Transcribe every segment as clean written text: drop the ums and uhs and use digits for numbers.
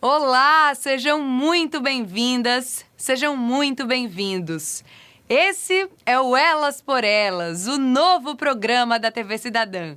Olá, sejam muito bem-vindas, sejam muito bem-vindos. Esse é o Elas por Elas, o novo programa da TV Cidadã.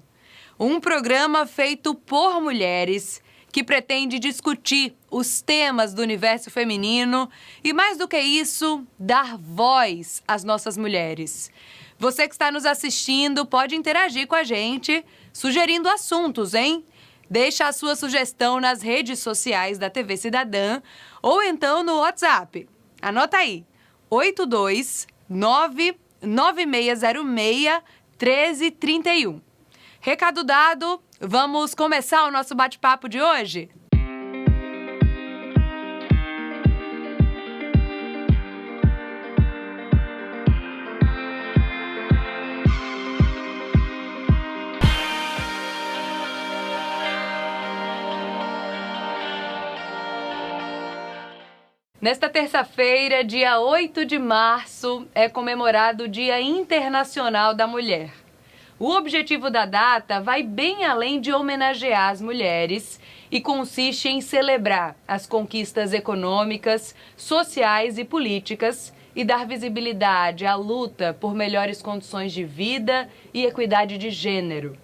Um programa feito por mulheres que pretende discutir os temas do universo feminino e, mais do que isso, dar voz às nossas mulheres. Você que está nos assistindo pode interagir com a gente, sugerindo assuntos, hein? Deixa a sua sugestão nas redes sociais da TV Cidadã ou então no WhatsApp. Anota aí, 829-9606-1331. Recado dado, vamos começar o nosso bate-papo de hoje? Nesta terça-feira, dia 8 de março, é comemorado o Dia Internacional da Mulher. O objetivo da data vai bem além de homenagear as mulheres e consiste em celebrar as conquistas econômicas, sociais e políticas e dar visibilidade à luta por melhores condições de vida e equidade de gênero.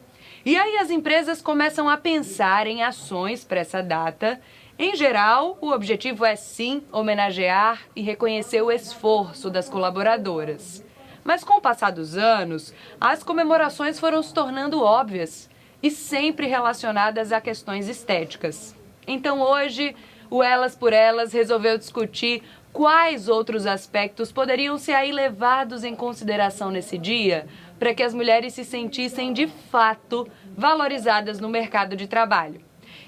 E aí as empresas começam a pensar em ações para essa data. Em geral, o objetivo é sim homenagear e reconhecer o esforço das colaboradoras. Mas com o passar dos anos, as comemorações foram se tornando óbvias e sempre relacionadas a questões estéticas. Então hoje, o Elas por Elas resolveu discutir quais outros aspectos poderiam ser aí levados em consideração nesse dia para que as mulheres se sentissem de fato valorizadas no mercado de trabalho.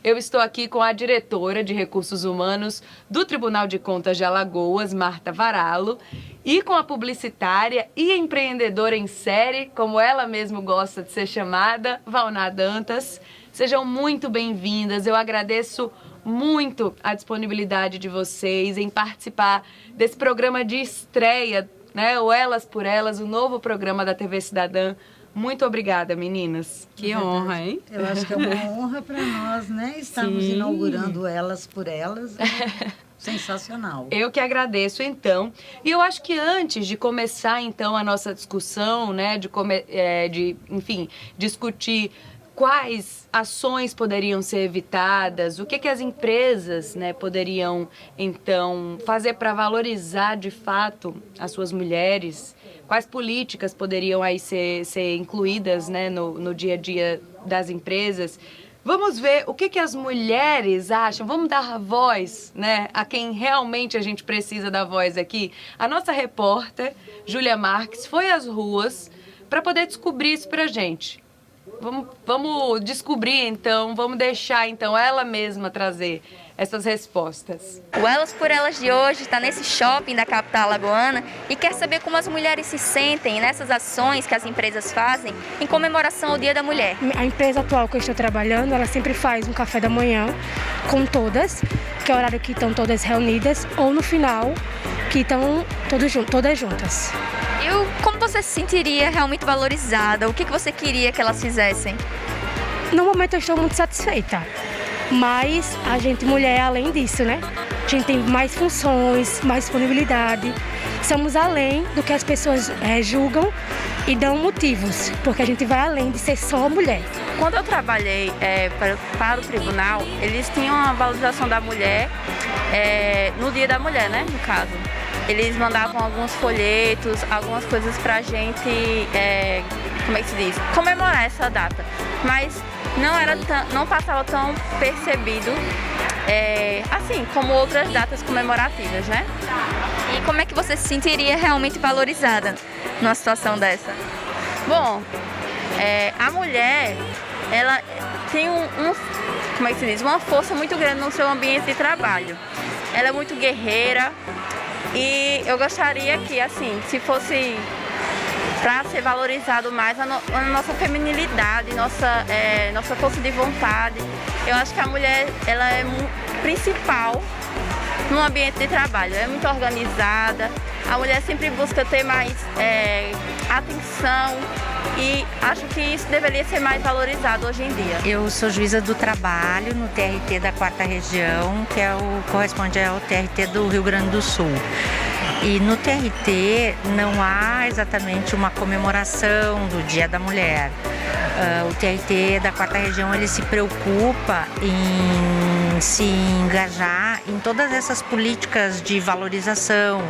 Eu estou aqui com a diretora de Recursos Humanos do Tribunal de Contas de Alagoas, Marta Varallo, e com a publicitária e empreendedora em série, como ela mesma gosta de ser chamada, Valná Dantas. Sejam muito bem-vindas. Eu agradeço muito a disponibilidade de vocês em participar desse programa de estreia, né? O Elas por Elas, o novo programa da TV Cidadã. Muito obrigada, meninas. Que honra, hein? Eu acho que é uma honra para nós, né? Estamos inaugurando Elas por Elas. Sensacional. Eu que agradeço, então. E eu acho que antes de começar, então, a nossa discussão, né? Enfim, discutir quais ações poderiam ser evitadas, o que as empresas, né, poderiam, então, fazer para valorizar, de fato, as suas mulheres. Quais políticas poderiam aí ser incluídas, né, no dia a dia das empresas? Vamos ver o que as mulheres acham. Vamos dar voz, né, a quem realmente a gente precisa dar voz aqui. A nossa repórter, Júlia Marques, foi às ruas para poder descobrir isso para a gente. Vamos descobrir, então, vamos deixar, então, ela mesma trazer essas respostas. O Elas por Elas de hoje está nesse shopping da capital alagoana e quer saber como as mulheres se sentem nessas ações que as empresas fazem em comemoração ao Dia da Mulher. A empresa atual que eu estou trabalhando, ela sempre faz um café da manhã com todas, que é o horário que estão todas reunidas, ou no final, que estão todas juntas. E como você se sentiria realmente valorizada? O que você queria que elas fizessem? No momento eu estou muito satisfeita. Mas a gente, mulher, além disso, né? A gente tem mais funções, mais disponibilidade. Somos além do que as pessoas julgam e dão motivos, porque a gente vai além de ser só mulher. Quando eu trabalhei para o tribunal, eles tinham a valorização da mulher no Dia da Mulher, né? No caso. Eles mandavam alguns folhetos, algumas coisas pra gente, como é que se diz? Comemorar essa data. Mas não passava tão percebido, assim, como outras datas comemorativas, né? E como é que você se sentiria realmente valorizada numa situação dessa? Bom, a mulher, ela tem como é que se diz? Uma força muito grande no seu ambiente de trabalho. Ela é muito guerreira e eu gostaria que, assim, se fosse para ser valorizado mais a nossa feminilidade, nossa força de vontade. Eu acho que a mulher, ela é principal no ambiente de trabalho, é muito organizada, a mulher sempre busca ter mais atenção e acho que isso deveria ser mais valorizado hoje em dia. Eu sou juíza do trabalho no TRT da 4ª Região, que corresponde ao TRT do Rio Grande do Sul. E no TRT não há exatamente uma comemoração do Dia da Mulher. O TRT da 4ª Região ele se preocupa em se engajar em todas essas políticas de valorização,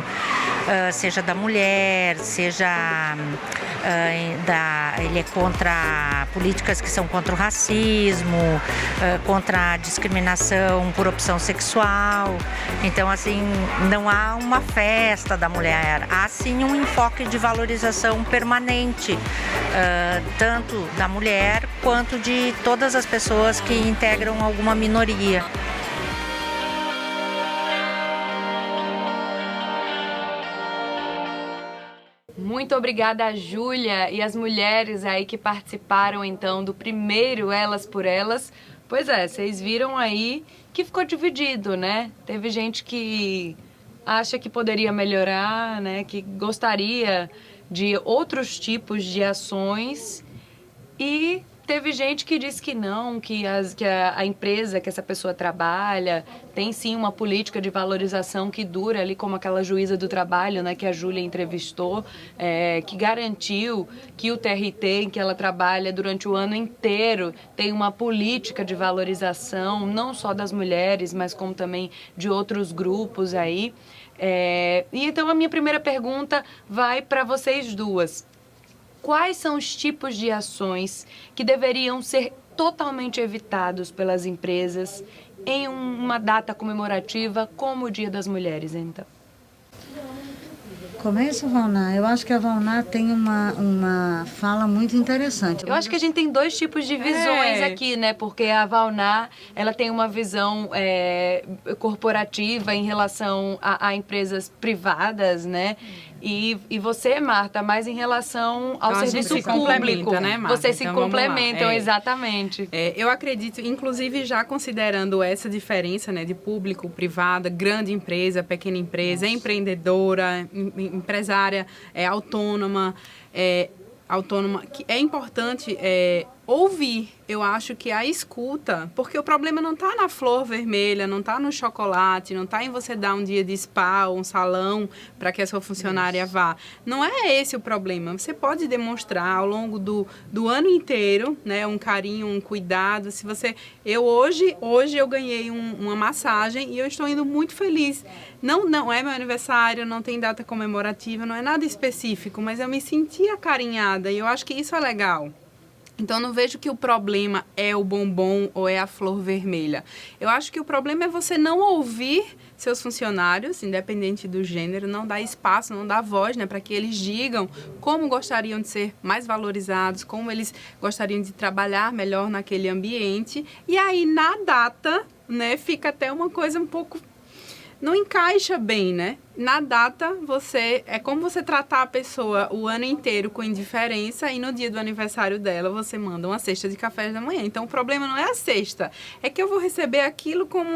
seja da mulher, seja ele é contra políticas que são contra o racismo, contra a discriminação por opção sexual. Então, assim, não há uma festa da mulher, há sim um enfoque de valorização permanente, tanto da mulher quanto de todas as pessoas que integram alguma minoria. Muito obrigada, Júlia, e as mulheres aí que participaram, então, do primeiro Elas por Elas. Pois é, vocês viram aí que ficou dividido, né? Teve gente que acha que poderia melhorar, né? Que gostaria de outros tipos de ações, e teve gente que disse que não, que a empresa que essa pessoa trabalha tem sim uma política de valorização que dura ali, como aquela juíza do trabalho, né, que a Júlia entrevistou, que garantiu que o TRT em que ela trabalha durante o ano inteiro tem uma política de valorização, não só das mulheres, mas como também de outros grupos aí. E então a minha primeira pergunta vai para vocês duas. Quais são os tipos de ações que deveriam ser totalmente evitados pelas empresas em uma data comemorativa como o Dia das Mulheres, então? Começa, Valnar. Eu acho que a Valnar tem uma fala muito interessante. Eu acho que a gente tem dois tipos de visões aqui, né? Porque a Valnar, ela tem uma visão corporativa em relação a empresas privadas, né? E você, Marta, mais em relação ao então, serviço se público. Né, Marta? Vocês se complementam, exatamente. Eu acredito, inclusive já considerando essa diferença, né, de público, privada, grande empresa, pequena empresa, empreendedora, empresária, autônoma, que é importante ouvir. Eu acho que a escuta, porque o problema não está na flor vermelha, não está no chocolate, não está em você dar um dia de spa, um salão para que a sua funcionária vá. Não é esse o problema. Você pode demonstrar ao longo do ano inteiro, né, um carinho, um cuidado. Se você, hoje eu ganhei uma massagem e eu estou indo muito feliz. Não é meu aniversário, não tem data comemorativa, não é nada específico, mas eu me senti acarinhada e eu acho que isso é legal. Então, não vejo que o problema é o bombom ou é a flor vermelha. Eu acho que o problema é você não ouvir seus funcionários, independente do gênero, não dar espaço, não dar voz, né, para que eles digam como gostariam de ser mais valorizados, como eles gostariam de trabalhar melhor naquele ambiente. E aí, na data, né, fica até uma coisa um pouco... Não encaixa bem, né? Na data, é como você tratar a pessoa o ano inteiro com indiferença e no dia do aniversário dela você manda uma cesta de café da manhã. Então, o problema não é a cesta, é que eu vou receber aquilo como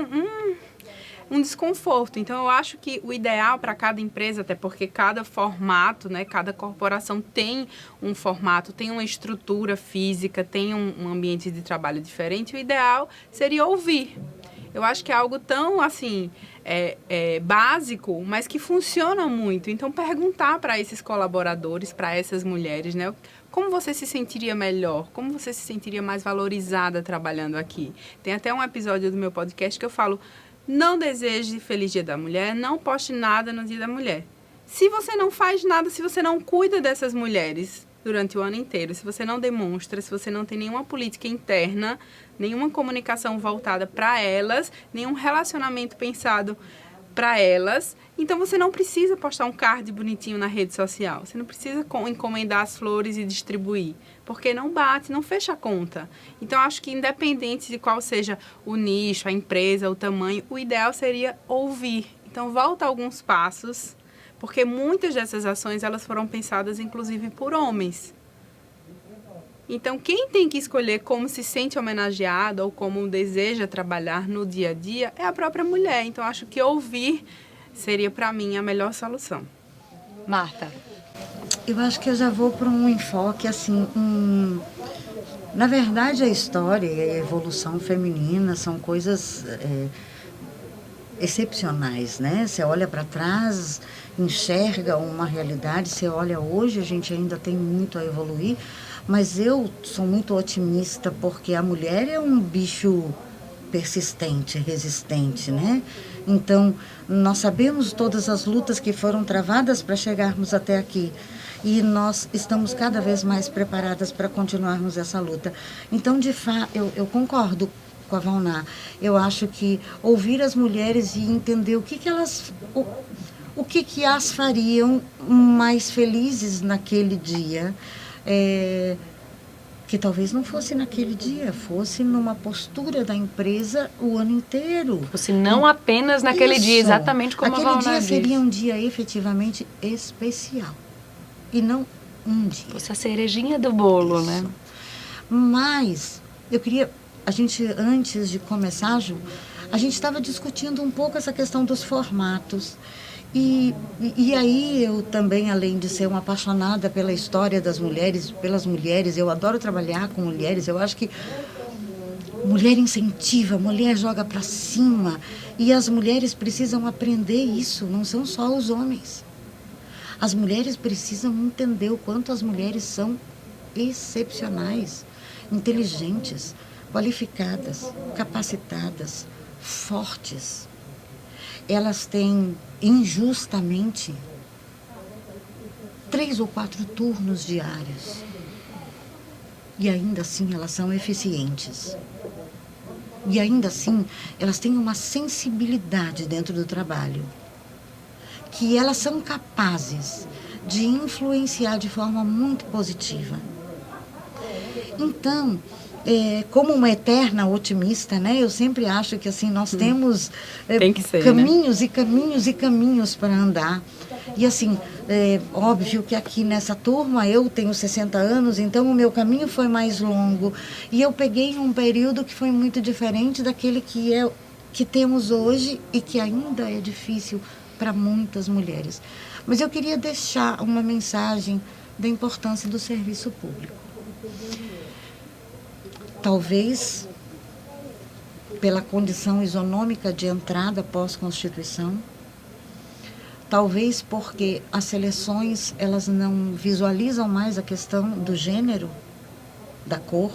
um desconforto. Então, eu acho que o ideal para cada empresa, até porque cada formato, né, cada corporação tem um formato, tem uma estrutura física, tem um ambiente de trabalho diferente, o ideal seria ouvir. Eu acho que é algo tão, assim... básico, mas que funciona muito. Então, perguntar para esses colaboradores, para essas mulheres, né? Como você se sentiria melhor? Como você se sentiria mais valorizada trabalhando aqui? Tem até um episódio do meu podcast que eu falo, não deseje Feliz Dia da Mulher, não poste nada no Dia da Mulher. Se você não faz nada, se você não cuida dessas mulheres durante o ano inteiro, se você não demonstra, se você não tem nenhuma política interna, nenhuma comunicação voltada para elas, nenhum relacionamento pensado para elas, então você não precisa postar um card bonitinho na rede social, você não precisa encomendar as flores e distribuir, porque não bate, não fecha a conta. Então, acho que independente de qual seja o nicho, a empresa, o tamanho, o ideal seria ouvir. Então, volta alguns passos, porque muitas dessas ações elas foram pensadas, inclusive, por homens. Então, quem tem que escolher como se sente homenageada ou como deseja trabalhar no dia a dia é a própria mulher. Então, acho que ouvir seria, para mim, a melhor solução. Marta. Eu acho que eu já vou para um enfoque assim, na verdade a história e a evolução feminina são coisas excepcionais, né? Você olha para trás, enxerga uma realidade, você olha hoje, a gente ainda tem muito a evoluir, mas eu sou muito otimista porque a mulher é um bicho persistente, resistente, né? Então, nós sabemos todas as lutas que foram travadas para chegarmos até aqui. E nós estamos cada vez mais preparadas para continuarmos essa luta. Então, de fato, eu concordo com a Valná. Eu acho que ouvir as mulheres e entender o que elas... O que as fariam mais felizes naquele dia, que talvez não fosse naquele dia, fosse numa postura da empresa o ano inteiro. Fosse não apenas naquele dia, exatamente como a Valná disse. Aquele dia seria um dia efetivamente especial. E não um dia. Fosse a cerejinha do bolo, Isso. né? Mas eu queria... A gente, antes de começar, Ju, a gente estava discutindo um pouco essa questão dos formatos. E aí eu também, além de ser uma apaixonada pela história das mulheres, pelas mulheres, eu adoro trabalhar com mulheres, eu acho que mulher incentiva, mulher joga para cima, e as mulheres precisam aprender isso, não são só os homens. As mulheres precisam entender o quanto as mulheres são excepcionais, inteligentes, qualificadas, capacitadas, fortes. Elas têm, injustamente, 3 ou 4 turnos diários. E ainda assim elas são eficientes. E ainda assim elas têm uma sensibilidade dentro do trabalho, que elas são capazes de influenciar de forma muito positiva. Então, como uma eterna otimista, né? Eu sempre acho que assim nós temos Tem que ser, caminhos, né? E caminhos e caminhos para andar. E assim, óbvio que aqui nessa turma eu tenho 60 anos, então o meu caminho foi mais longo. E eu peguei um período que foi muito diferente daquele que temos hoje e que ainda é difícil para muitas mulheres. Mas eu queria deixar uma mensagem da importância do serviço público. Talvez pela condição isonômica de entrada pós-Constituição, talvez porque as seleções elas não visualizam mais a questão do gênero, da cor,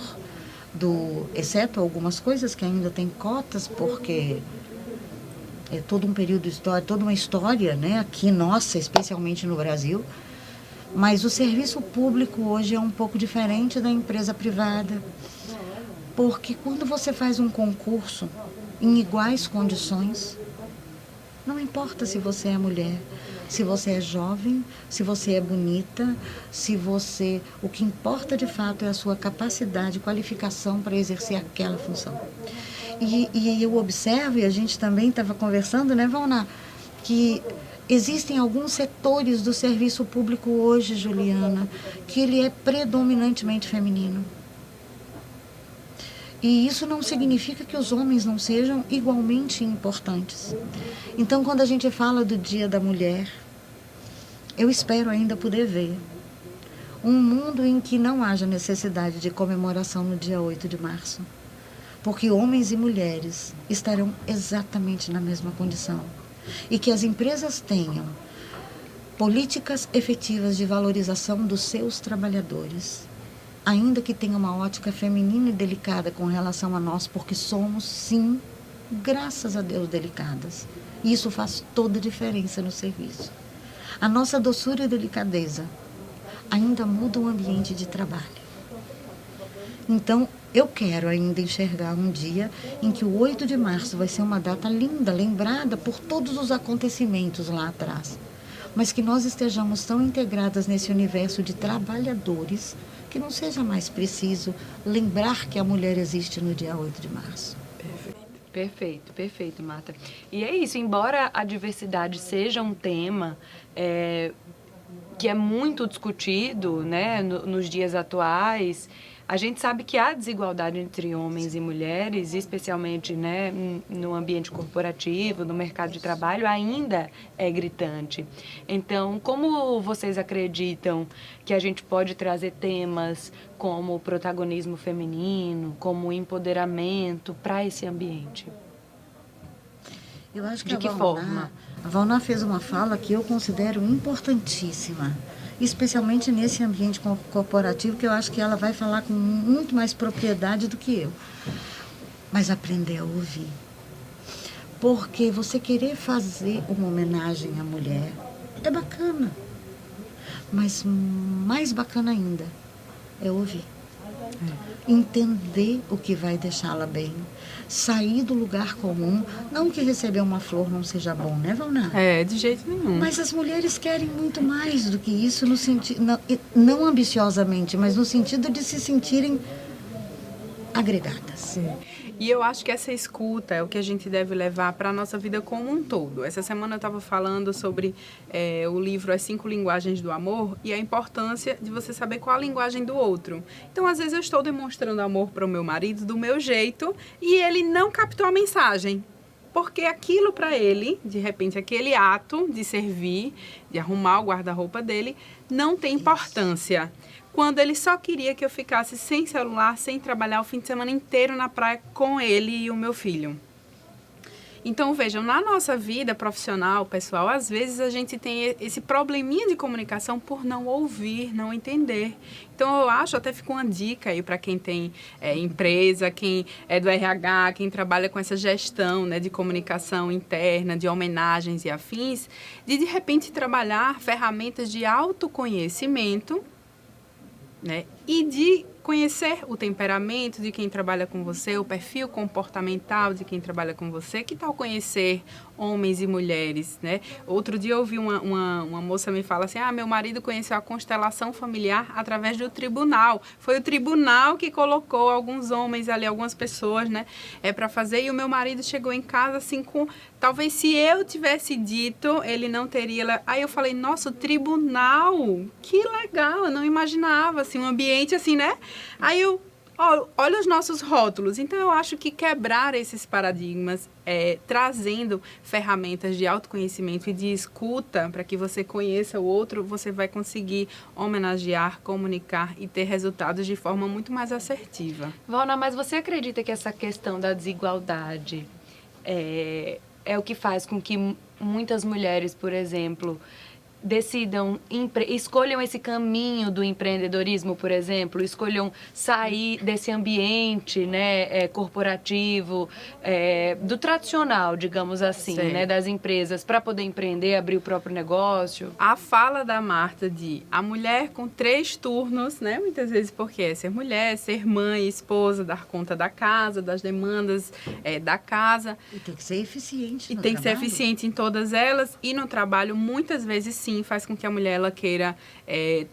exceto algumas coisas que ainda tem cotas, porque é todo um período histórico, toda uma história, né, aqui nossa, especialmente no Brasil. Mas o serviço público hoje é um pouco diferente da empresa privada, porque quando você faz um concurso em iguais condições, não importa se você é mulher, se você é jovem, se você é bonita, o que importa de fato é a sua capacidade, qualificação para exercer aquela função. E eu observo, e a gente também estava conversando, né, Valná, que existem alguns setores do serviço público hoje, Juliana, que ele é predominantemente feminino. E isso não significa que os homens não sejam igualmente importantes. Então, quando a gente fala do Dia da Mulher, eu espero ainda poder ver um mundo em que não haja necessidade de comemoração no dia 8 de março. Porque homens e mulheres estarão exatamente na mesma condição. E que as empresas tenham políticas efetivas de valorização dos seus trabalhadores, ainda que tenha uma ótica feminina e delicada com relação a nós, porque somos, sim, graças a Deus, delicadas. E isso faz toda a diferença no serviço. A nossa doçura e delicadeza ainda muda o ambiente de trabalho. Então, eu quero ainda enxergar um dia em que o 8 de março vai ser uma data linda, lembrada por todos os acontecimentos lá atrás. Mas que nós estejamos tão integradas nesse universo de trabalhadores que não seja mais preciso lembrar que a mulher existe no dia 8 de março. Perfeito, Marta. E é isso, embora a diversidade seja um tema que é muito discutido, né, nos dias atuais, A gente sabe que há desigualdade entre homens e mulheres, especialmente, né, no ambiente corporativo, no mercado de trabalho, ainda é gritante. Então, como vocês acreditam que a gente pode trazer temas como o protagonismo feminino, como o empoderamento para esse ambiente? Eu acho que De que forma? A Valná fez uma fala que eu considero importantíssima, especialmente nesse ambiente corporativo, que eu acho que ela vai falar com muito mais propriedade do que eu. Mas aprender a ouvir. Porque você querer fazer uma homenagem à mulher é bacana. Mas mais bacana ainda é ouvir. Entender o que vai deixá-la bem. Sair do lugar comum. Não que receber uma flor não seja bom, né, Valná? De jeito nenhum. Mas as mulheres querem muito mais do que isso, no sentido, não ambiciosamente, mas no sentido de se sentirem agregadas. E eu acho que essa escuta é o que a gente deve levar para a nossa vida como um todo. Essa semana eu estava falando sobre o livro As 5 Linguagens do Amor e a importância de você saber qual a linguagem do outro. Então, às vezes, eu estou demonstrando amor para o meu marido do meu jeito e ele não captou a mensagem. Porque aquilo para ele, de repente, aquele ato de servir, de arrumar o guarda-roupa dele, não tem importância. Quando ele só queria que eu ficasse sem celular, sem trabalhar o fim de semana inteiro na praia com ele e o meu filho. Então, vejam, na nossa vida profissional, pessoal, às vezes a gente tem esse probleminha de comunicação por não ouvir, não entender. Então, eu acho, até fica uma dica aí para quem tem empresa, quem é do RH, quem trabalha com essa gestão, né, de comunicação interna, de homenagens e afins, de repente trabalhar ferramentas de autoconhecimento, né, e de conhecer o temperamento de quem trabalha com você, o perfil comportamental de quem trabalha com você. Que tal conhecer homens e mulheres, né? Outro dia eu ouvi uma moça me falar assim, meu marido conheceu a constelação familiar através do tribunal. Foi o tribunal que colocou alguns homens ali, algumas pessoas, né, para fazer, e o meu marido chegou em casa assim com... Talvez se eu tivesse dito, ele não teria... Aí eu falei, nossa, o tribunal, que legal, eu não imaginava, assim, um ambiente assim, né? Aí eu... Olha os nossos rótulos. Então, eu acho que quebrar esses paradigmas, trazendo ferramentas de autoconhecimento e de escuta para que você conheça o outro, você vai conseguir homenagear, comunicar e ter resultados de forma muito mais assertiva. Valná, mas você acredita que essa questão da desigualdade é o que faz com que muitas mulheres, por exemplo, escolham esse caminho do empreendedorismo, por exemplo, escolham sair desse ambiente, né, corporativo, do tradicional, digamos assim, né, das empresas, para poder empreender, abrir o próprio negócio? A fala da Marta de a mulher com 3 turnos, né, muitas vezes porque é ser mulher, ser mãe, esposa, dar conta da casa, das demandas da casa. E tem que ser eficiente no trabalho. Que ser eficiente em todas elas, e no trabalho, muitas vezes, sim, faz com que a mulher ela queira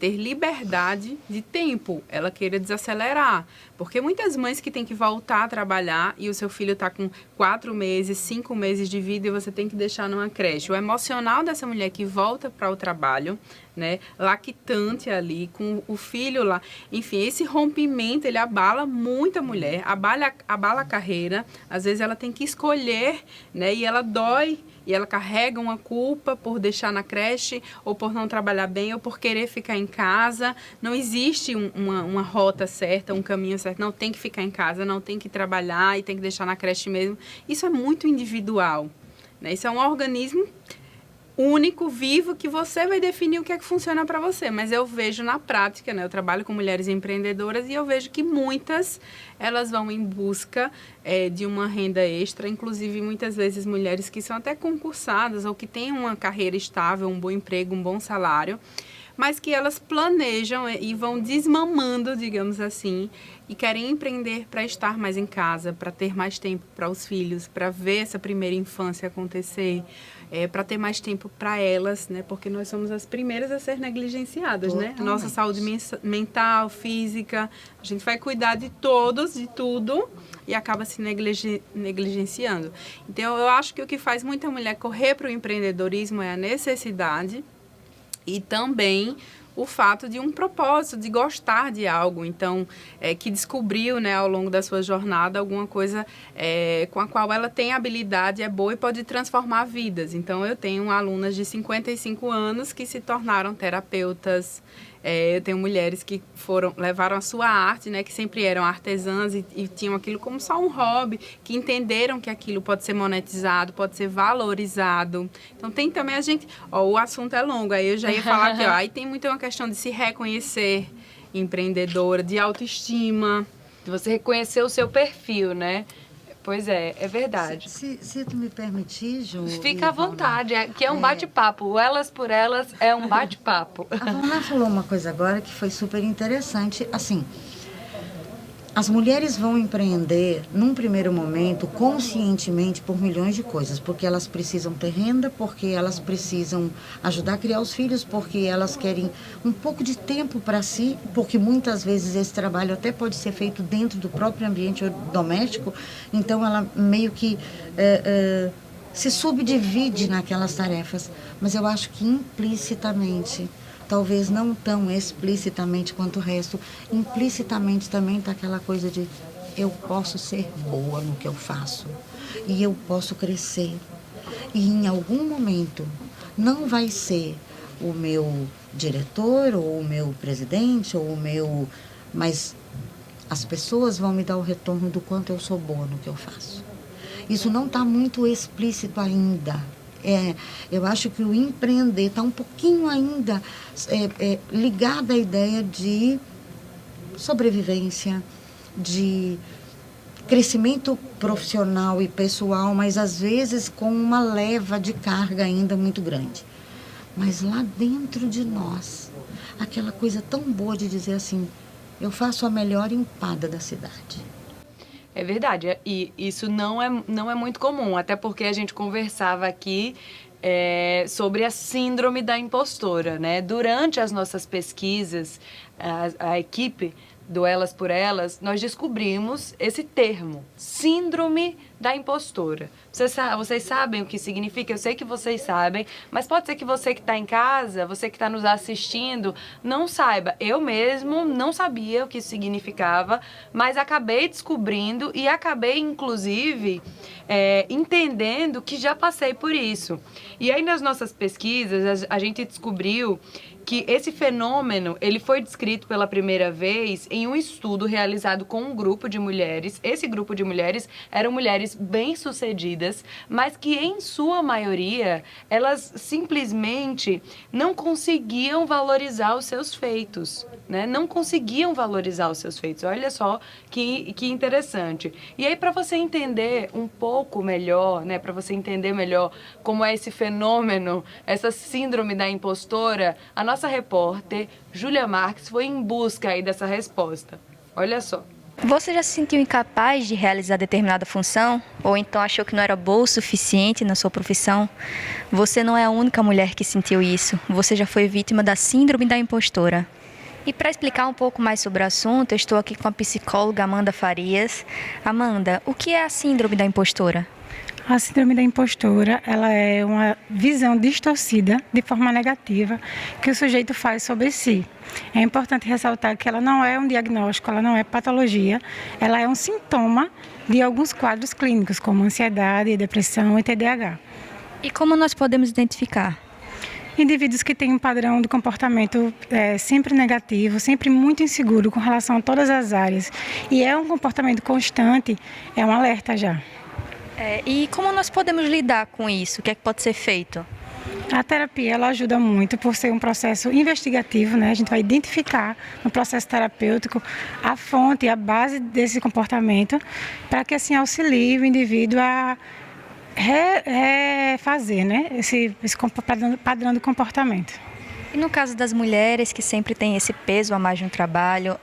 ter liberdade de tempo, ela queira desacelerar. Porque muitas mães que têm que voltar a trabalhar e o seu filho está com 4 meses, 5 meses de vida e você tem que deixar numa creche. O emocional dessa mulher que volta para o trabalho, né, lactante ali, com o filho lá, enfim, esse rompimento, ele abala muito a mulher, abala a carreira, às vezes ela tem que escolher, né, e ela dói, e ela carrega uma culpa por deixar na creche, ou por não trabalhar bem, ou por querer ficar em casa. Não existe uma rota certa, um caminho certo. Não, tem que ficar em casa, não tem que trabalhar e tem que deixar na creche mesmo. Isso é muito individual, né? Isso é um organismo único, vivo, que você vai definir o que é que funciona para você. Mas eu vejo na prática, né? Eu trabalho com mulheres empreendedoras e eu vejo que muitas, elas vão em busca de uma renda extra, inclusive muitas vezes mulheres que são até concursadas ou que têm uma carreira estável, um bom emprego, um bom salário, mas que elas planejam e vão desmamando, digamos assim, e querem empreender para estar mais em casa, para ter mais tempo para os filhos, para ver essa primeira infância acontecer, para ter mais tempo para elas, né? Porque nós somos as primeiras a ser negligenciadas, Totalmente. né? Nossa saúde mental, física, a gente vai cuidar de todos, de tudo, e acaba se negligenciando. Então, eu acho que o que faz muita mulher correr para o empreendedorismo é a necessidade e também o fato de um propósito, de gostar de algo. Então, que descobriu, né, ao longo da sua jornada alguma coisa com a qual ela tem habilidade, é boa e pode transformar vidas. Então, eu tenho alunas de 55 anos que se tornaram terapeutas. Eu tenho mulheres que levaram a sua arte, né, que sempre eram artesãs e tinham aquilo como só um hobby, que entenderam que aquilo pode ser monetizado, pode ser valorizado. Então tem também o assunto é longo, aí eu já ia falar aqui, aí tem muito uma questão de se reconhecer empreendedora, de autoestima. Você reconhecer o seu perfil, né? Pois é verdade. Se tu me permitir, Ju... Fica à vontade, que é um bate-papo. O Elas por Elas é um bate-papo. A Vana falou uma coisa agora que foi super interessante. Assim, as mulheres vão empreender, num primeiro momento, conscientemente, por milhões de coisas. Porque elas precisam ter renda, porque elas precisam ajudar a criar os filhos, porque elas querem um pouco de tempo para si, porque muitas vezes esse trabalho até pode ser feito dentro do próprio ambiente doméstico. Então, ela meio que se subdivide naquelas tarefas. Mas eu acho que implicitamente... talvez não tão explicitamente quanto o resto, implicitamente também está aquela coisa de eu posso ser boa no que eu faço e eu posso crescer. E em algum momento não vai ser o meu diretor ou o meu presidente ou o meu... mas as pessoas vão me dar o retorno do quanto eu sou boa no que eu faço. Isso não está muito explícito ainda. Eu acho que o empreender está um pouquinho ainda ligado à ideia de sobrevivência, de crescimento profissional e pessoal, mas às vezes com uma leva de carga ainda muito grande. Mas lá dentro de nós, aquela coisa tão boa de dizer assim, eu faço a melhor empada da cidade. É verdade, e isso não é muito comum, até porque a gente conversava aqui sobre a síndrome da impostora, né? Durante as nossas pesquisas, a equipe do Elas por Elas, nós descobrimos esse termo, síndrome da impostora. Vocês sabem o que significa? Eu sei que vocês sabem, mas pode ser que você que está em casa, você que está nos assistindo, não saiba. Eu mesmo não sabia o que isso significava, mas acabei descobrindo e acabei, inclusive, entendendo que já passei por isso. E aí, nas nossas pesquisas, a gente descobriu que esse fenômeno, ele foi descrito pela primeira vez em um estudo realizado com um grupo de mulheres. Esse grupo de mulheres eram mulheres bem-sucedidas, mas que, em sua maioria, elas simplesmente não conseguiam valorizar os seus feitos, né? Não conseguiam valorizar os seus feitos. Olha só que interessante. E aí, para você entender um pouco melhor, né? Para você entender melhor como é esse fenômeno, essa síndrome da impostora, a nossa repórter, Júlia Marques, foi em busca aí dessa resposta. Olha só. Você já se sentiu incapaz de realizar determinada função? Ou então achou que não era boa o suficiente na sua profissão? Você não é a única mulher que sentiu isso. Você já foi vítima da síndrome da impostora. E para explicar um pouco mais sobre o assunto, eu estou aqui com a psicóloga Amanda Farias. Amanda, o que é a síndrome da impostora? A síndrome da impostora, ela é uma visão distorcida, de forma negativa, que o sujeito faz sobre si. É importante ressaltar que ela não é um diagnóstico, ela não é patologia, ela é um sintoma de alguns quadros clínicos, como ansiedade, depressão e TDAH. E como nós podemos identificar? Indivíduos que têm um padrão de comportamento sempre negativo, sempre muito inseguro com relação a todas as áreas, e é um comportamento constante, é um alerta já. E como nós podemos lidar com isso? O que é que pode ser feito? A terapia, ela ajuda muito por ser um processo investigativo, né? A gente vai identificar no processo terapêutico a fonte, a base desse comportamento, para que assim auxilie o indivíduo a refazer, né? Esse padrão de comportamento. E no caso das mulheres que sempre têm esse peso a mais de um trabalho,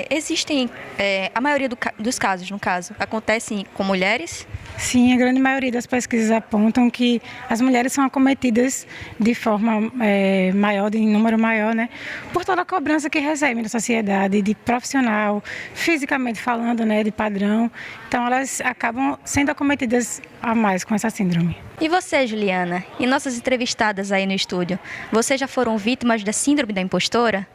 existem, a maioria dos casos, no caso, acontecem com mulheres? Sim, a grande maioria das pesquisas apontam que as mulheres são acometidas de forma maior, de número maior, né? Por toda a cobrança que recebem da sociedade, de profissional, fisicamente falando, né, de padrão. Então, elas acabam sendo acometidas a mais com essa síndrome. E você, Juliana? E nossas entrevistadas aí no estúdio? Vocês já foram vítimas da síndrome da impostora?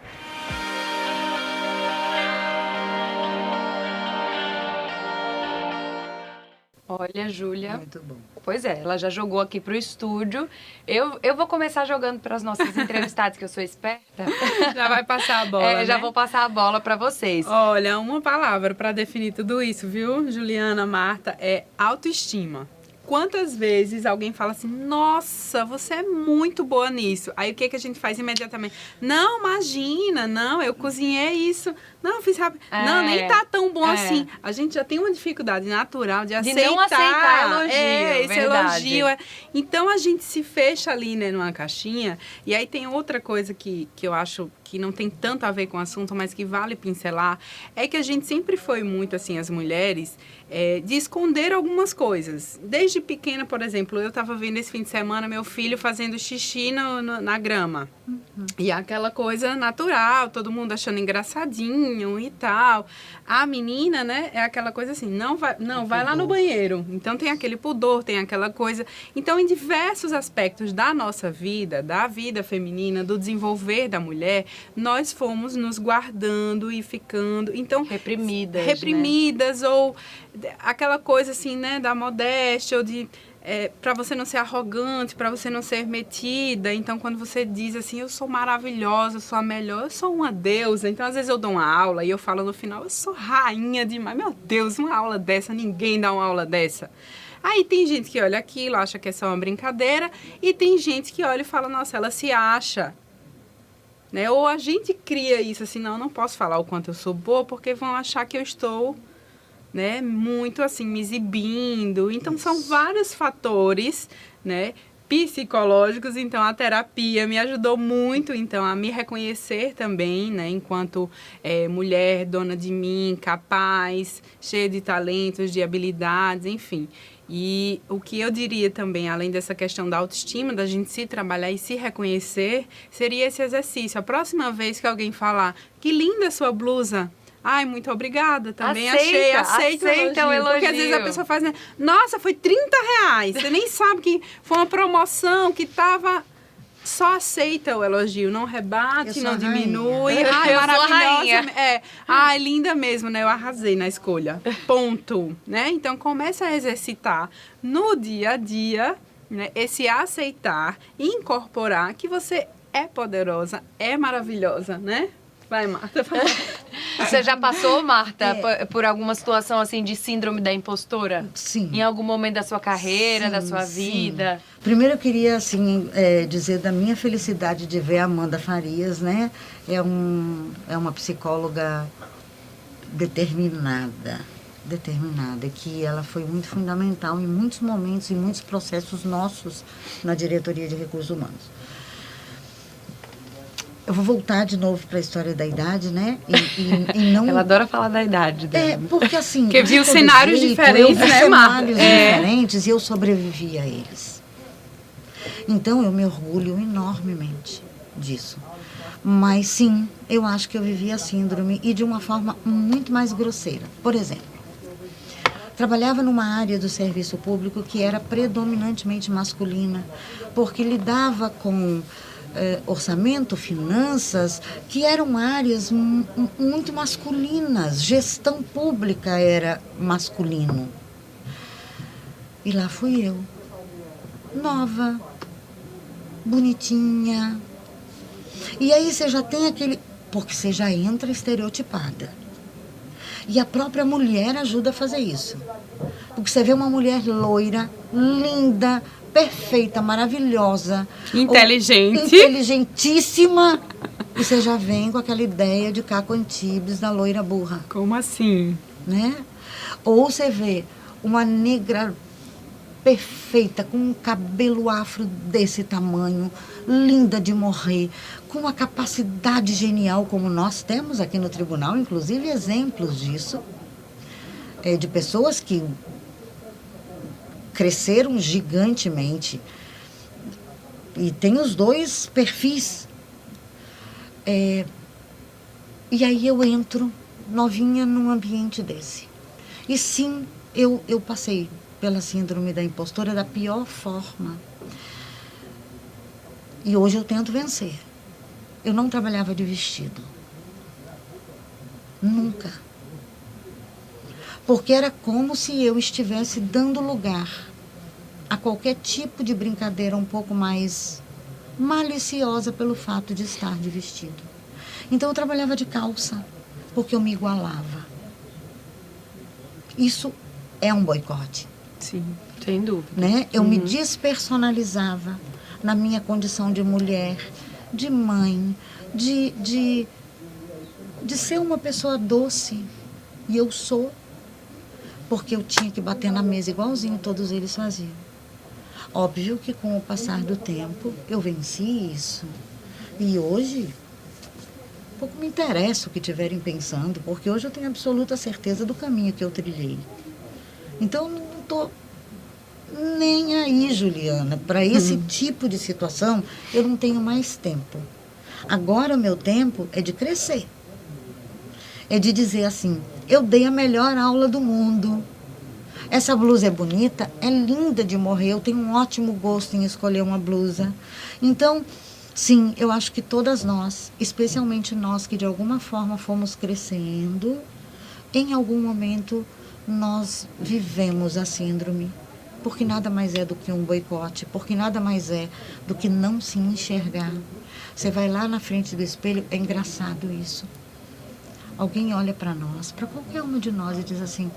Olha, Júlia. Muito bom. Pois é, ela já jogou aqui pro estúdio. Eu vou começar jogando para as nossas entrevistadas, que eu sou esperta. Já vai passar a bola, Já né? vou passar a bola para vocês. Olha, uma palavra para definir tudo isso, viu, Juliana, Marta, é autoestima. Quantas vezes alguém fala assim, nossa, você é muito boa nisso. Aí o que a gente faz imediatamente? Não, imagina, não, eu cozinhei isso. Não, eu fiz rápido. Não, nem tá tão bom assim. A gente já tem uma dificuldade natural de aceitar. não aceitar elogio, esse verdade. elogio. Então a gente se fecha ali, né, numa caixinha. E aí tem outra coisa que eu acho que não tem tanto a ver com o assunto, mas que vale pincelar, é que a gente sempre foi muito, assim, as mulheres, de esconder algumas coisas. Desde pequena, por exemplo, eu estava vendo esse fim de semana meu filho fazendo xixi na grama. E aquela coisa natural, todo mundo achando engraçadinho e tal. A menina, né, é aquela coisa assim, vai lá no banheiro. Então tem aquele pudor, tem aquela coisa. Então, em diversos aspectos da nossa vida, da vida feminina, do desenvolver da mulher, nós fomos nos guardando e ficando, então reprimidas, né? Ou aquela coisa assim, né, da modéstia, ou de para você não ser arrogante, para você não ser metida. Então, quando você diz assim, eu sou maravilhosa, eu sou a melhor, eu sou uma deusa. Então, às vezes eu dou uma aula e eu falo no final, eu sou rainha demais. Meu Deus, uma aula dessa, ninguém dá uma aula dessa. Aí tem gente que olha aquilo, acha que é só uma brincadeira, e tem gente que olha e fala, nossa, ela se acha. Né? Ou a gente cria isso assim, não posso falar o quanto eu sou boa, porque vão achar que eu estou, né, muito assim, me exibindo. Então, são vários fatores, né, psicológicos. Então, a terapia me ajudou muito, então, a me reconhecer também, né, enquanto mulher, dona de mim, capaz, cheia de talentos, de habilidades, enfim. E o que eu diria também, além dessa questão da autoestima, da gente se trabalhar e se reconhecer, seria esse exercício. A próxima vez que alguém falar, que linda a sua blusa, ai, muito obrigada, também aceita o elogio. Porque às vezes a pessoa faz, né? Nossa, foi R$30. Você nem sabe que foi uma promoção, que tava... Só aceita o elogio, não rebate, não diminui. Ai, maravilhosa. Ai, linda mesmo, né? Eu arrasei na escolha. Ponto. Né? Então, começa a exercitar no dia a dia, né, esse aceitar e incorporar que você é poderosa, é maravilhosa, né? Vai, Marta. Você já passou, Marta, por alguma situação assim de síndrome da impostora? Sim. Em algum momento da sua carreira, da sua vida? Primeiro eu queria, assim, dizer da minha felicidade de ver a Amanda Farias, né? É uma psicóloga determinada, que ela foi muito fundamental em muitos momentos, em muitos processos nossos na diretoria de recursos humanos. Eu vou voltar de novo para a história da idade, né? E não... Ela adora falar da idade dela. Porque assim... Porque viu cenários diferentes, né, Marta? Cenários diferentes e eu sobrevivi a eles. Então, eu me orgulho enormemente disso. Mas, sim, eu acho que eu vivi a síndrome e de uma forma muito mais grosseira. Por exemplo, trabalhava numa área do serviço público que era predominantemente masculina, porque lidava com... orçamento, finanças, que eram áreas muito masculinas. Gestão pública era masculino. E lá fui eu, nova, bonitinha. E aí você já tem aquele... Porque você já entra estereotipada. E a própria mulher ajuda a fazer isso. Porque você vê uma mulher loira, linda, perfeita, maravilhosa, inteligentíssima, e você já vem com aquela ideia de Caco Antibes da loira burra. Como assim? Né? Ou você vê uma negra perfeita, com um cabelo afro desse tamanho, linda de morrer, com uma capacidade genial, como nós temos aqui no tribunal, inclusive exemplos disso, de pessoas que cresceram gigantemente. E tem os dois perfis. E aí eu entro novinha num ambiente desse. E sim, eu passei pela síndrome da impostora da pior forma. E hoje eu tento vencer. Eu não trabalhava de vestido. Nunca. Porque era como se eu estivesse dando lugar a qualquer tipo de brincadeira um pouco mais maliciosa pelo fato de estar de vestido. Então eu trabalhava de calça, porque eu me igualava. Isso é um boicote. Sim, sem dúvida. Né? Eu me despersonalizava na minha condição de mulher, de mãe, de ser uma pessoa doce. E eu sou, porque eu tinha que bater na mesa igualzinho todos eles faziam. Óbvio que com o passar do tempo eu venci isso. E hoje, pouco me interessa o que estiverem pensando, porque hoje eu tenho absoluta certeza do caminho que eu trilhei. Então, eu não estou nem aí, Juliana. Para esse tipo de situação, eu não tenho mais tempo. Agora, o meu tempo é de crescer. É de dizer assim, eu dei a melhor aula do mundo. Essa blusa é bonita, é linda de morrer, eu tenho um ótimo gosto em escolher uma blusa. Então, sim, eu acho que todas nós, especialmente nós que de alguma forma fomos crescendo, em algum momento nós vivemos a síndrome. Porque nada mais é do que um boicote, porque nada mais é do que não se enxergar. Você vai lá na frente do espelho, é engraçado isso. Alguém olha para nós, para qualquer uma de nós e diz assim,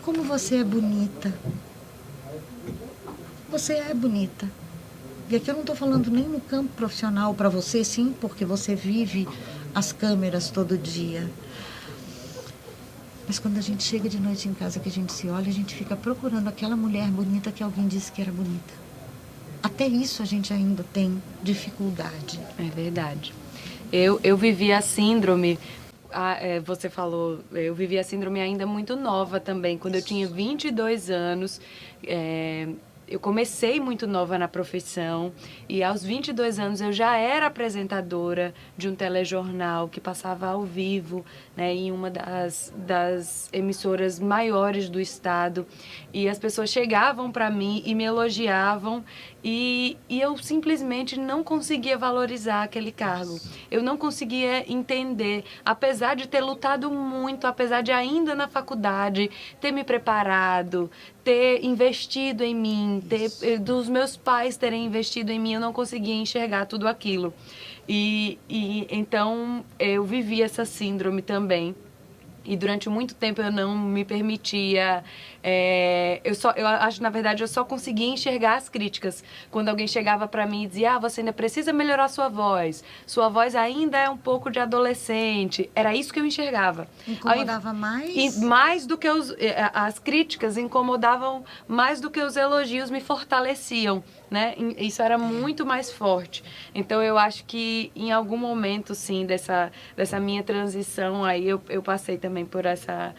como você é bonita. Você é bonita. E aqui eu não estou falando nem no campo profissional para você, sim, porque você vive as câmeras todo dia. Mas quando a gente chega de noite em casa, que a gente se olha, a gente fica procurando aquela mulher bonita que alguém disse que era bonita. Até isso a gente ainda tem dificuldade. É verdade. Eu vivi a síndrome, você falou, eu vivi a síndrome ainda muito nova também. Quando eu tinha 22 anos, eu comecei muito nova na profissão e aos 22 anos eu já era apresentadora de um telejornal que passava ao vivo, né, em uma das emissoras maiores do estado. E as pessoas chegavam para mim e me elogiavam e eu simplesmente não conseguia valorizar aquele cargo. Eu não conseguia entender, apesar de ter lutado muito, apesar de ainda na faculdade ter me preparado, ter investido em mim, dos meus pais terem investido em mim, eu não conseguia enxergar tudo aquilo. E então eu vivi essa síndrome também. E durante muito tempo eu não me permitia, eu acho, na verdade, eu só conseguia enxergar as críticas. Quando alguém chegava para mim e dizia, você ainda precisa melhorar sua voz ainda é um pouco de adolescente. Era isso que eu enxergava. Incomodava mais? E mais do que as críticas incomodavam mais do que os elogios me fortaleciam, né? Isso era muito mais forte. Então eu acho que em algum momento, sim, dessa minha transição aí, eu passei também por essa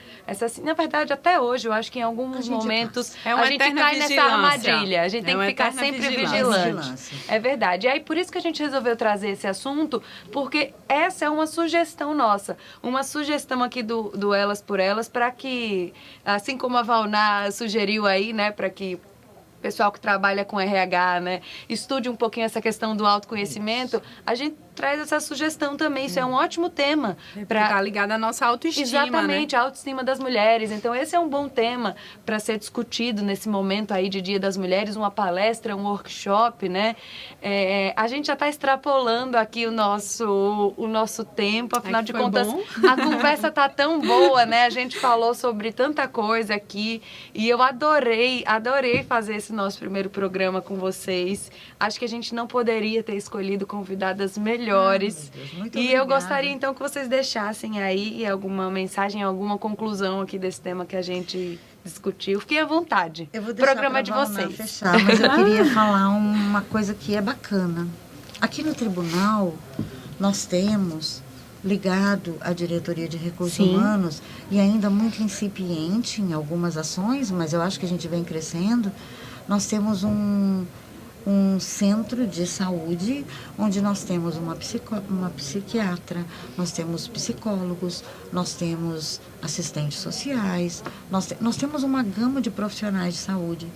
na verdade, até hoje, eu acho que em alguns momentos a gente cai nessa armadilha. A gente tem que ficar sempre vigilante. É verdade. E aí, por isso que a gente resolveu trazer esse assunto, porque essa é uma sugestão nossa. Uma sugestão aqui do Elas por Elas, para que, assim como a Valná sugeriu aí, né, para que pessoal que trabalha com RH, né, estude um pouquinho essa questão do autoconhecimento, a gente traz essa sugestão também. Isso é um ótimo tema. Para ligado à nossa autoestima, exatamente, né? A autoestima das mulheres. Então, esse é um bom tema para ser discutido nesse momento aí de Dia das Mulheres, uma palestra, um workshop, né? A gente já está extrapolando aqui o nosso tempo, afinal de contas, a conversa tá tão boa, né? A gente falou sobre tanta coisa aqui e eu adorei fazer esse nosso primeiro programa com vocês. Acho que a gente não poderia ter escolhido convidadas melhores. Muito e obrigada. Eu gostaria, então, que vocês deixassem aí alguma mensagem, alguma conclusão aqui desse tema que a gente discutiu. Fiquem à vontade. Eu vou deixar programa de vocês. Fechar, mas eu queria falar uma coisa que é bacana. Aqui no tribunal, nós temos, ligado à Diretoria de Recursos Humanos, e ainda muito incipiente em algumas ações, mas eu acho que a gente vem crescendo, nós temos um centro de saúde onde nós temos uma psiquiatra, nós temos psicólogos, nós temos assistentes sociais, nós temos uma gama de profissionais de saúde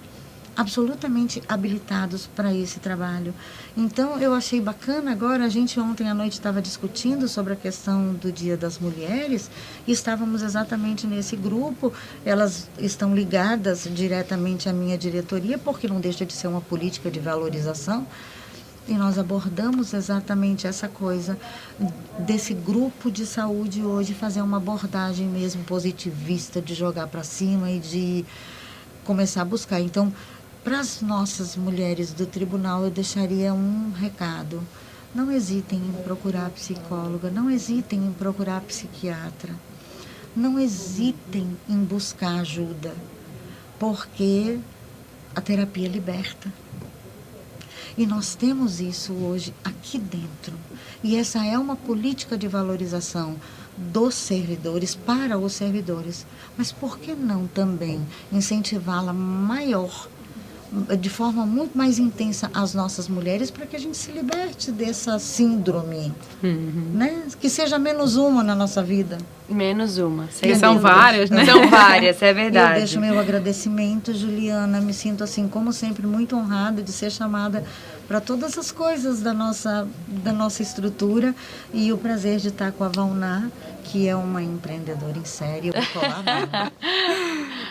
absolutamente habilitados para esse trabalho. Então, eu achei bacana agora, a gente ontem à noite estava discutindo sobre a questão do Dia das Mulheres e estávamos exatamente nesse grupo, elas estão ligadas diretamente à minha diretoria, porque não deixa de ser uma política de valorização, e nós abordamos exatamente essa coisa desse grupo de saúde hoje, fazer uma abordagem mesmo positivista, de jogar para cima e de começar a buscar. Então, para as nossas mulheres do tribunal, eu deixaria um recado. Não hesitem em procurar psicóloga, não hesitem em procurar psiquiatra, não hesitem em buscar ajuda, porque a terapia liberta. E nós temos isso hoje aqui dentro. E essa é uma política de valorização dos servidores para os servidores. Mas por que não também incentivá-la maior, de forma muito mais intensa, as nossas mulheres, para que a gente se liberte dessa síndrome, né? Que seja menos uma na nossa vida. Menos uma. Que são várias, né? São várias, é verdade. Eu deixo meu agradecimento, Juliana, me sinto assim, como sempre, muito honrada de ser chamada para todas as coisas da nossa estrutura, e o prazer de estar com a Valná, que é uma empreendedora em série. Eu vou colar nela.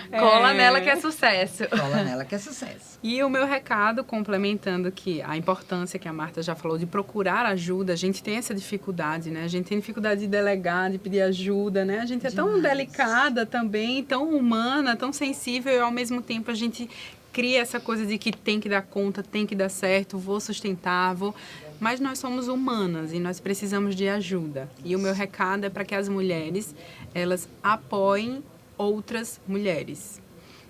Cola nela que é sucesso. Cola nela que é sucesso. E o meu recado, complementando que a importância que a Marta já falou de procurar ajuda, a gente tem essa dificuldade, né? A gente tem dificuldade de delegar, de pedir ajuda, né? A gente é tão delicada também, tão humana, tão sensível, e ao mesmo tempo a gente cria essa coisa de que tem que dar conta, tem que dar certo, vou sustentar, vou... Mas nós somos humanas e nós precisamos de ajuda. E o meu recado é para que as mulheres, elas apoiem outras mulheres.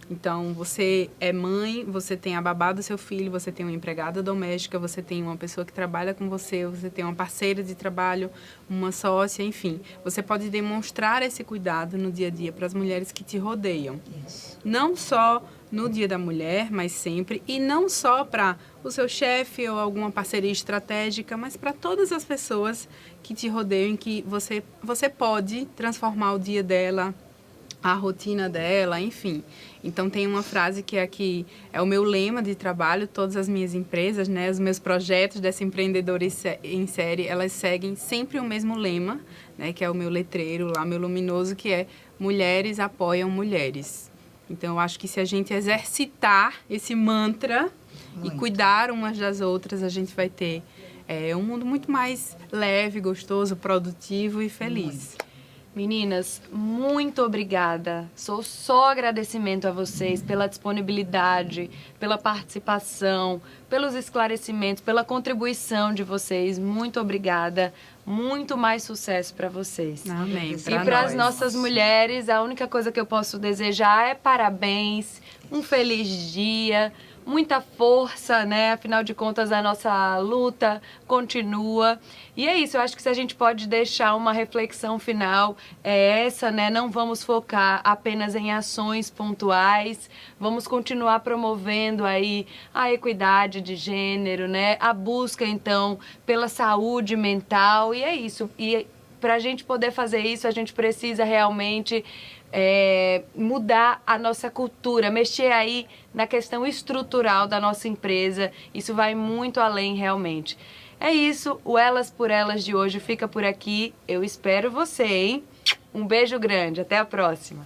Então, você é mãe, você tem a babá do seu filho, você tem uma empregada doméstica, você tem uma pessoa que trabalha com você, você tem uma parceira de trabalho, uma sócia, enfim. Você pode demonstrar esse cuidado no dia a dia para as mulheres que te rodeiam. Isso. Não só no Dia da Mulher, mas sempre, e não só para o seu chefe ou alguma parceria estratégica, mas para todas as pessoas que te rodeiam, em que você pode transformar o dia dela, a rotina dela, enfim. Então, tem uma frase que aqui é o meu lema de trabalho, todas as minhas empresas, né, os meus projetos dessa empreendedora em série, elas seguem sempre o mesmo lema, né, que é o meu letreiro lá, meu luminoso, que é mulheres apoiam mulheres. Então, eu acho que se a gente exercitar esse mantra e cuidar umas das outras, a gente vai ter um mundo muito mais leve, gostoso, produtivo e feliz. Meninas, muito obrigada. Só agradecimento a vocês pela disponibilidade, pela participação, pelos esclarecimentos, pela contribuição de vocês. Muito obrigada. Muito mais sucesso para vocês. Amém. E para as nossas mulheres, a única coisa que eu posso desejar é parabéns, um feliz dia, muita força, né? Afinal de contas, a nossa luta continua. E é isso, eu acho que se a gente pode deixar uma reflexão final, é essa, né? Não vamos focar apenas em ações pontuais, vamos continuar promovendo aí a equidade de gênero, né? A busca, então, pela saúde mental, e é isso. E para a gente poder fazer isso, a gente precisa realmente mudar a nossa cultura, mexer aí na questão estrutural da nossa empresa. Isso vai muito além, realmente. É isso, o Elas por Elas de hoje fica por aqui. Eu espero você, hein? Um beijo grande, até a próxima.